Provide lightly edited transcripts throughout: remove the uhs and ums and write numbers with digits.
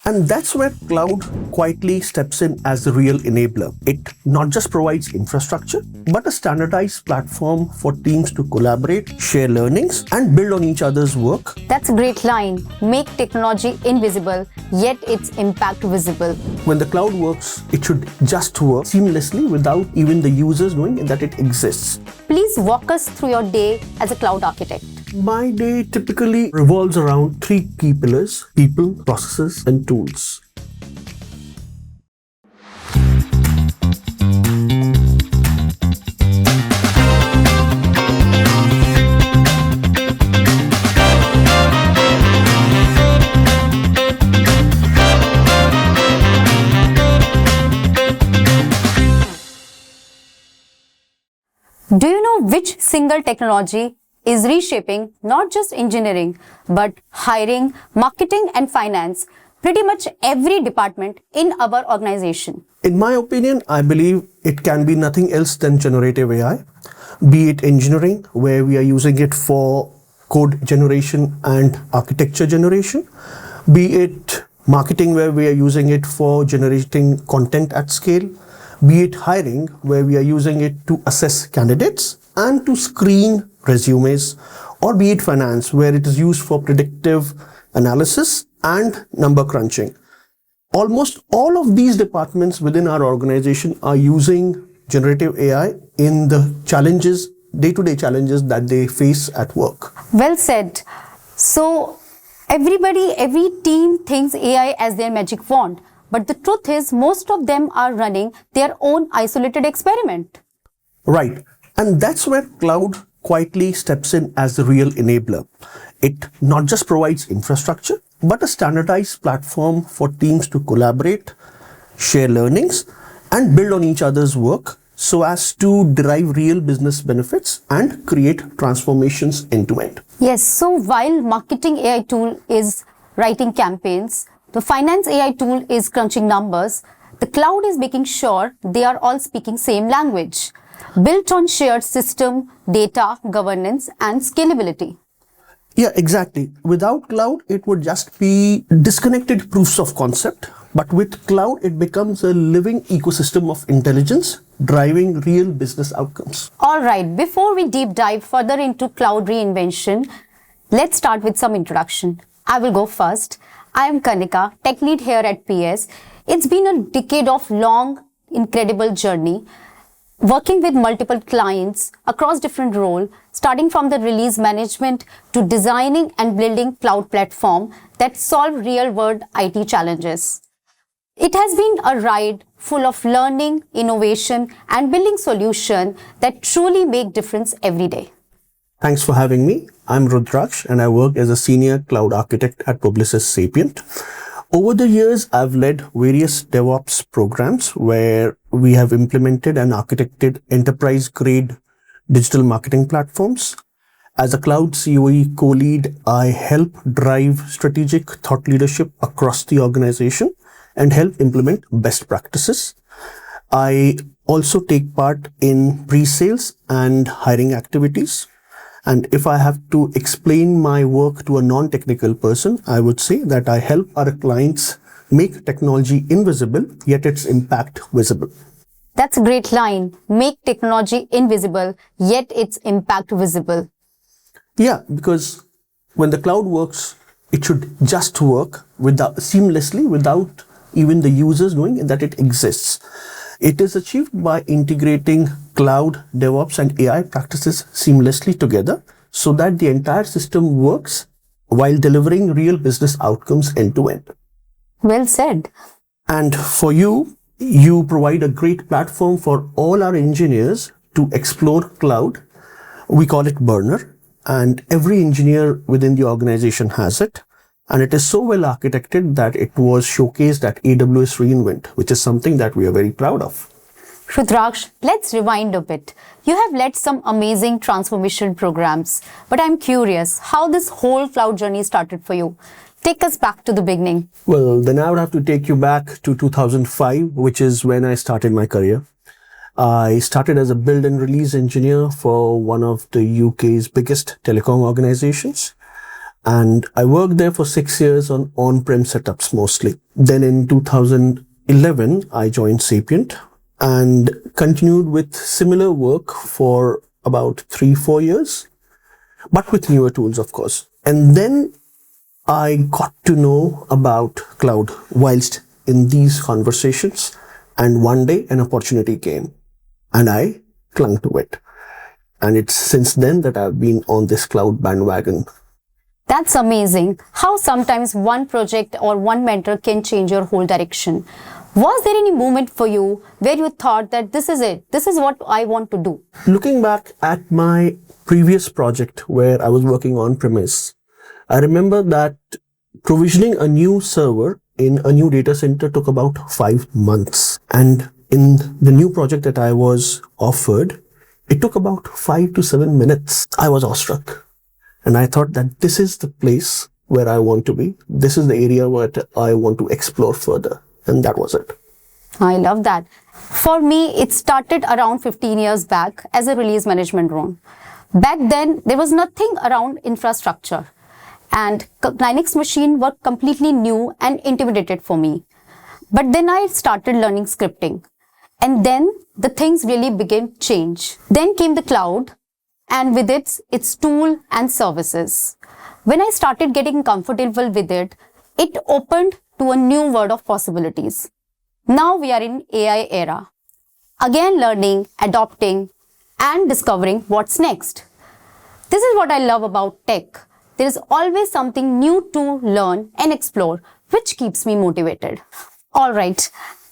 And that's where cloud quietly steps in as the real enabler. It not just provides infrastructure, but a standardized platform for teams to collaborate, share learnings, and build on each other's work. That's a great line. Make technology invisible, yet its impact visible. When the cloud works, it should just work seamlessly without even the users knowing that it exists. Please walk us through your day as a cloud architect. My day typically revolves around three key pillars: people, processes, and tools. Do you know which single technology is reshaping not just engineering, but hiring, marketing, and finance, pretty much every department in our organization? In my opinion, I believe it can be nothing else than generative AI, be it engineering, where we are using it for code generation and architecture generation, be it marketing, where we are using it for generating content at scale, be it hiring, where we are using it to assess candidates and to screen resumes, or be it finance, where it is used for predictive analysis and number crunching. Almost all of these departments within our organization are using generative AI in the challenges, day-to-day challenges that they face at work. Well said. So every team thinks AI as their magic wand, but the truth is most of them are running their own isolated experiment. Right. And that's where cloud quietly steps in as the real enabler. It not just provides infrastructure, but a standardized platform for teams to collaborate, share learnings, and build on each other's work so as to derive real business benefits and create transformations end to end. Yes, so while marketing AI tool is writing campaigns, the finance AI tool is crunching numbers, the cloud is making sure they are all speaking same language, built on shared system, data, governance, and scalability. Yeah, exactly. Without cloud, it would just be disconnected proofs of concept. But with cloud, it becomes a living ecosystem of intelligence, driving real business outcomes. All right, before we deep dive further into cloud reinvention, let's start with some introduction. I will go first. I am Kanika, tech lead here at PS. It's been a decade of long, incredible journey, working with multiple clients across different roles, starting from the release management to designing and building cloud platform that solve real-world IT challenges. It has been a ride full of learning, innovation, and building solutions that truly make difference every day. Thanks for having me. I'm Rudraksh and I work as a senior cloud architect at Publicis Sapient. Over the years, I've led various DevOps programs where we have implemented and architected enterprise-grade digital marketing platforms. As a cloud COE co-lead, I help drive strategic thought leadership across the organization and help implement best practices. I also take part in pre-sales and hiring activities. And if I have to explain my work to a non-technical person, I would say that I help our clients make technology invisible, yet its impact visible. That's a great line. Make technology invisible, yet its impact visible. Yeah, because when the cloud works, it should just work seamlessly without even the users knowing that it exists. It is achieved by integrating cloud, DevOps, and AI practices seamlessly together so that the entire system works while delivering real business outcomes end to end. Well said. And for you provide a great platform for all our engineers to explore cloud. We call it Burner, and every engineer within the organization has it. And it is so well architected that it was showcased at AWS reInvent, which is something that we are very proud of. Rudraksh, let's rewind a bit. You have led some amazing transformation programs, but I'm curious how this whole cloud journey started for you. Take us back to the beginning. Well, then I would have to take you back to 2005, which is when I started my career. I started as a build and release engineer for one of the UK's biggest telecom organizations. And I worked there for 6 years on on-prem setups mostly. Then in 2011, I joined Sapient and continued with similar work for about 3-4 years, but with newer tools, of course. And then I got to know about cloud whilst in these conversations, and one day an opportunity came and I clung to it. And it's since then that I've been on this cloud bandwagon. That's amazing how sometimes one project or one mentor can change your whole direction. Was there any moment for you where you thought that this is it, this is what I want to do? Looking back at my previous project where I was working on premise, I remember that provisioning a new server in a new data center took about 5 months. And in the new project that I was offered, it took about 5 to 7 minutes. I was awestruck. And I thought that this is the place where I want to be. This is the area where I want to explore further. And that was it. I love that. For me, it started around 15 years back as a release management role. Back then, there was nothing around infrastructure. And Linux machines were completely new and intimidated for me. But then I started learning scripting. And then the things really began to change. Then came the cloud, and with its tool and services. When I started getting comfortable with it, it opened to a new world of possibilities. Now we are in AI era. Again learning, adopting, and discovering what's next. This is what I love about tech. There is always something new to learn and explore, which keeps me motivated. All right.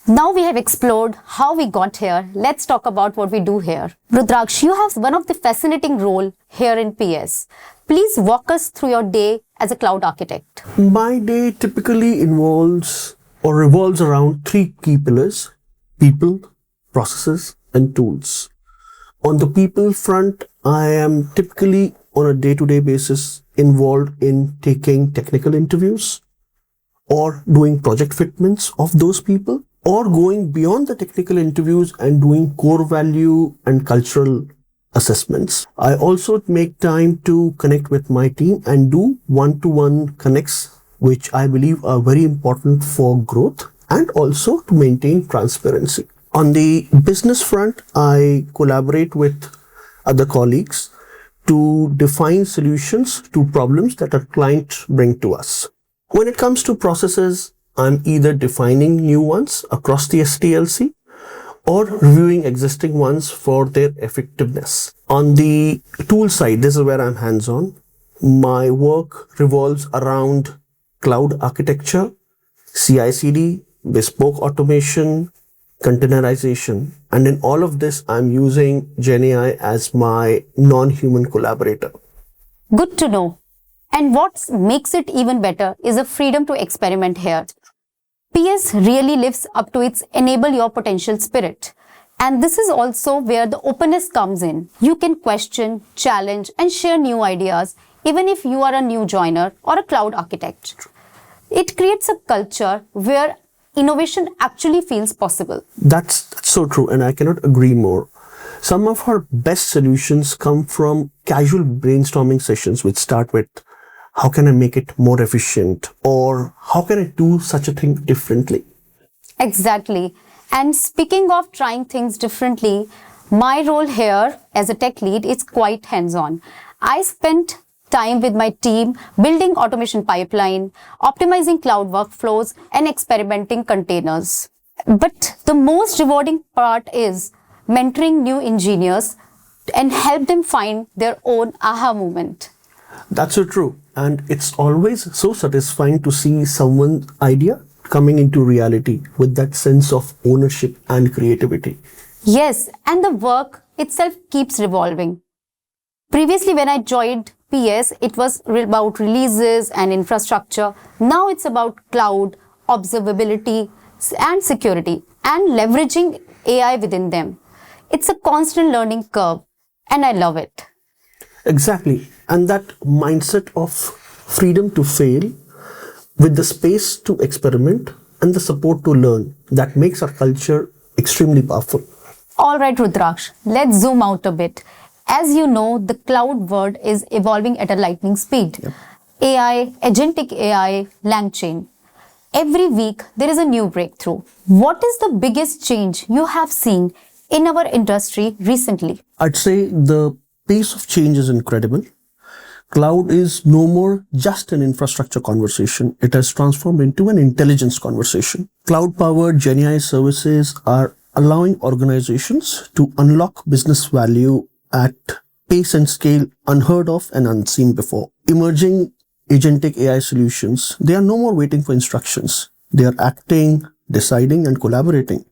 Now we have explored how we got here. Let's talk about what we do here. Rudraksh, you have one of the fascinating role here in PS. Please walk us through your day as a cloud architect. My day typically involves or revolves around 3 key pillars: people, processes, and tools. On the people front, I am typically on a day-to-day basis involved in taking technical interviews or doing project fitments of those people, or going beyond the technical interviews and doing core value and cultural assessments. I also make time to connect with my team and do one-to-one connects, which I believe are very important for growth and also to maintain transparency. On the business front, I collaborate with other colleagues to define solutions to problems that our clients bring to us. When it comes to processes, I'm either defining new ones across the SDLC or reviewing existing ones for their effectiveness. On the tool side, this is where I'm hands-on. My work revolves around cloud architecture, CI/CD, bespoke automation, containerization. And in all of this, I'm using GenAI as my non-human collaborator. Good to know. And what makes it even better is the freedom to experiment here. PS really lives up to its enable your potential spirit. And this is also where the openness comes in. You can question, challenge, and share new ideas, even if you are a new joiner or a cloud architect. It creates a culture where innovation actually feels possible. That's so true, and I cannot agree more. Some of our best solutions come from casual brainstorming sessions which start with, how can I make it more efficient? Or how can I do such a thing differently? Exactly. And speaking of trying things differently, my role here as a tech lead is quite hands-on. I spent time with my team building automation pipeline, optimizing cloud workflows, and experimenting containers. But the most rewarding part is mentoring new engineers and help them find their own aha moment. That's so true. And it's always so satisfying to see someone's idea coming into reality with that sense of ownership and creativity. Yes, and the work itself keeps revolving. Previously, when I joined PS, it was about releases and infrastructure. Now it's about cloud, observability, and security, and leveraging AI within them. It's a constant learning curve, and I love it. Exactly. And that mindset of freedom to fail with the space to experiment and the support to learn, that makes our culture extremely powerful. All right, Rudraksh, let's zoom out a bit. As you know, the cloud world is evolving at a lightning speed. Yep. AI, agentic AI, LangChain. Every week there is a new breakthrough. What is the biggest change you have seen in our industry recently? I'd say the pace of change is incredible. Cloud is no more just an infrastructure conversation. It has transformed into an intelligence conversation. Cloud-powered GenAI services are allowing organizations to unlock business value at pace and scale unheard of and unseen before. Emerging agentic AI solutions, they are no more waiting for instructions. They are acting, deciding, and collaborating.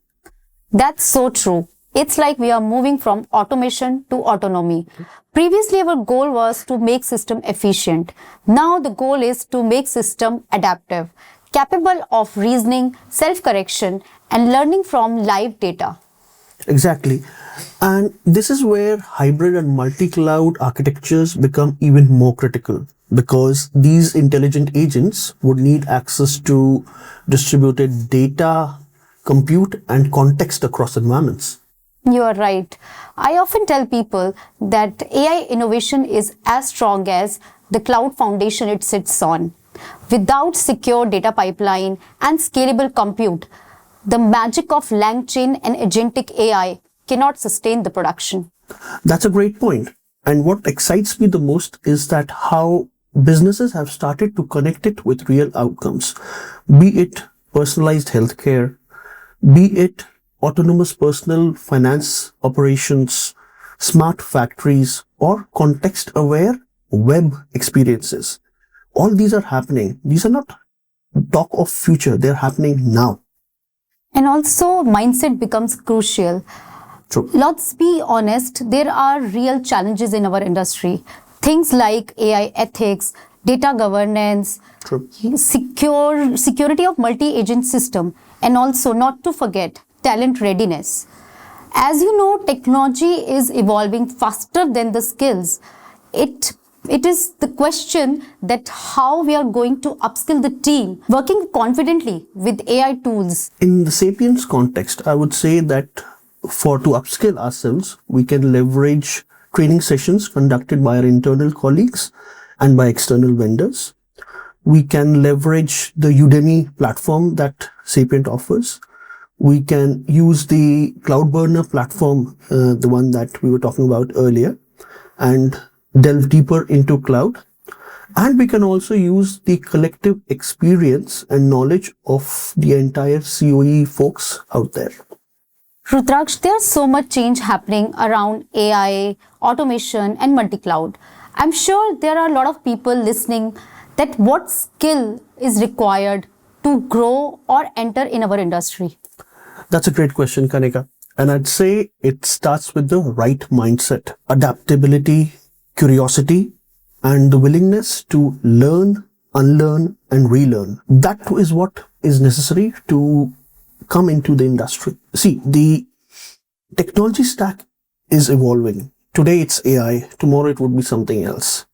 That's so true. It's like we are moving from automation to autonomy. Previously, our goal was to make system efficient. Now the goal is to make system adaptive, capable of reasoning, self-correction, and learning from live data. Exactly. And this is where hybrid and multi-cloud architectures become even more critical because these intelligent agents would need access to distributed data, compute, and context across environments. You are right. I often tell people that AI innovation is as strong as the cloud foundation it sits on. Without secure data pipeline and scalable compute, the magic of LangChain and agentic AI cannot sustain the production. That's a great point. And what excites me the most is that how businesses have started to connect it with real outcomes, be it personalized healthcare, be it autonomous personal finance operations, smart factories, or context-aware web experiences. All these are happening. These are not talk of future. They're happening now. And also, mindset becomes crucial. True. Let's be honest, there are real challenges in our industry. Things like AI ethics, data governance, True. security of multi-agent system, and also not to forget talent readiness. As you know, technology is evolving faster than the skills. It is the question that how we are going to upskill the team working confidently with AI tools. In the Sapiens context, I would say that to upskill ourselves, we can leverage training sessions conducted by our internal colleagues and by external vendors. We can leverage the Udemy platform that Sapient offers. We can use the Cloudburner platform, the one that we were talking about earlier, and delve deeper into cloud. And we can also use the collective experience and knowledge of the entire COE folks out there. Rudraksh, there's so much change happening around AI, automation, and multi-cloud. I'm sure there are a lot of people listening that what skill is required to grow or enter in our industry. That's a great question, Kanika. And I'd say it starts with the right mindset, adaptability, curiosity, and the willingness to learn, unlearn, and relearn. That is what is necessary to come into the industry. See, the technology stack is evolving. Today it's AI, tomorrow it would be something else.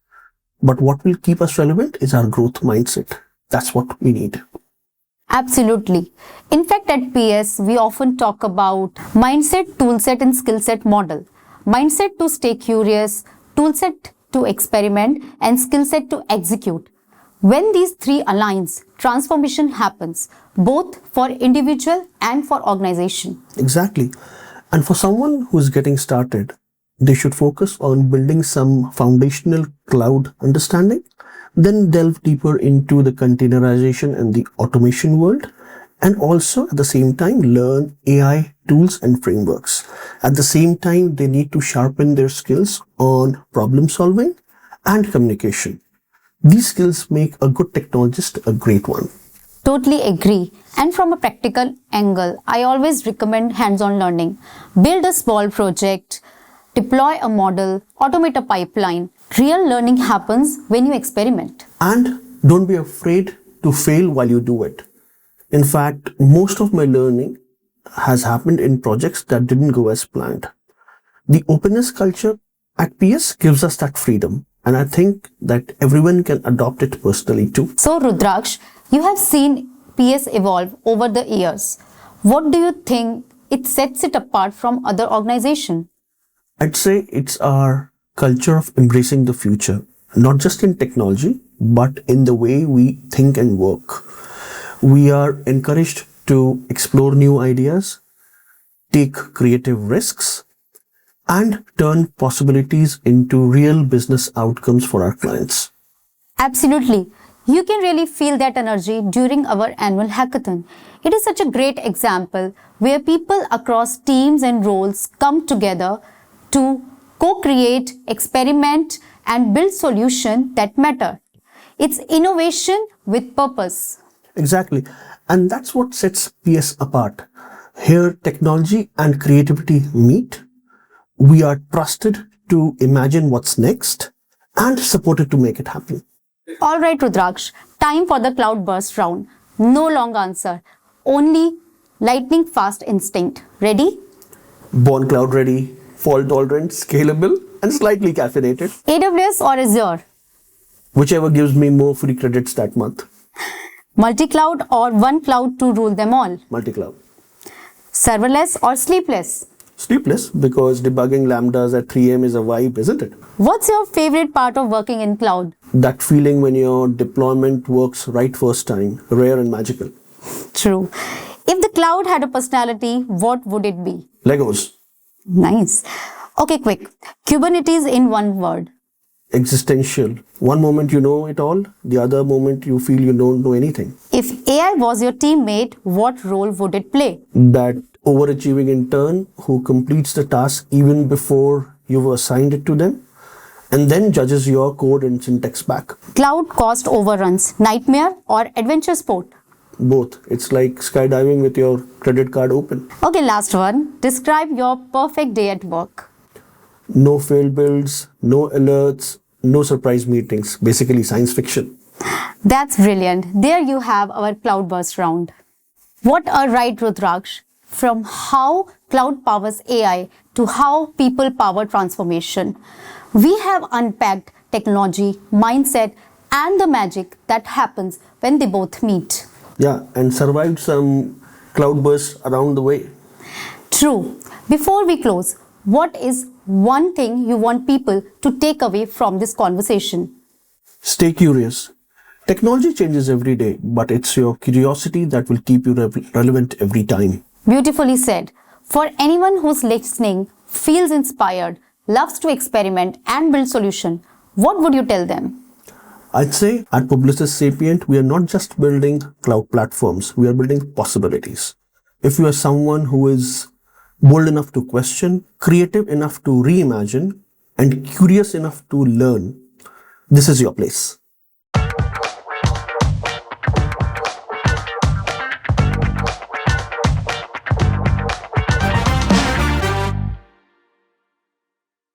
But what will keep us relevant is our growth mindset. That's what we need. Absolutely. In fact, at PS, we often talk about mindset, toolset, and skillset model. Mindset to stay curious, toolset to experiment, and skillset to execute. When these three aligns, transformation happens, both for individual and for organization. Exactly. And for someone who's getting started, they should focus on building some foundational cloud understanding, then delve deeper into the containerization and the automation world, and also at the same time learn AI tools and frameworks. At the same time, they need to sharpen their skills on problem solving and communication. These skills make a good technologist a great one. Totally agree. And from a practical angle, I always recommend hands-on learning. Build a small project, deploy a model, automate a pipeline. Real learning happens when you experiment. And don't be afraid to fail while you do it. In fact, most of my learning has happened in projects that didn't go as planned. The openness culture at PS gives us that freedom. And I think that everyone can adopt it personally too. So Rudraksh, you have seen PS evolve over the years. What do you think it sets it apart from other organizations? I'd say it's our culture of embracing the future. not just in technology, but in the way we think and work. We are encouraged to explore new ideas, take creative risks, and turn possibilities into real business outcomes for our clients. Absolutely. You can really feel that energy during our annual hackathon. It is such a great example where people across teams and roles come together to co-create, experiment, and build solutions that matter. It's innovation with purpose. Exactly. And that's what sets PS apart. Here, technology and creativity meet. We are trusted to imagine what's next and supported to make it happen. All right, Rudraksh, time for the cloud burst round. No long answer, only lightning fast instinct. Ready? Born cloud ready, fault tolerant, scalable, and slightly caffeinated. AWS or Azure? Whichever gives me more free credits that month. Multi-cloud or one cloud to rule them all? Multi-cloud. Serverless or sleepless? Sleepless because debugging lambdas at 3 am is a vibe, isn't it? What's your favorite part of working in cloud? That feeling when your deployment works right first time, rare and magical. True. If the cloud had a personality, what would it be? Legos. Nice. Okay, quick. Kubernetes in one word. Existential. One moment you know it all, the other moment you feel you don't know anything. If AI was your teammate, what role would it play? That overachieving intern who completes the task even before you've assigned it to them and then judges your code and syntax back. Cloud cost overruns, nightmare or adventure sport? Both. It's like skydiving with your credit card open. Okay, last one. Describe your perfect day at work. No failed builds, no alerts, no surprise meetings. Basically science fiction. That's brilliant. There you have our cloud burst round. What a ride, Rudraksh. From how cloud powers AI to how people power transformation. We have unpacked technology, mindset, and the magic that happens when they both meet. Yeah, and survived some cloud bursts around the way. True. Before we close, what is one thing you want people to take away from this conversation? Stay curious. Technology changes every day, but it's your curiosity that will keep you relevant every time. Beautifully said. For anyone who's listening, feels inspired, loves to experiment and build solution, what would you tell them? I'd say at Publicis Sapient, we are not just building cloud platforms, we are building possibilities. If you are someone who is bold enough to question, creative enough to reimagine, and curious enough to learn, this is your place.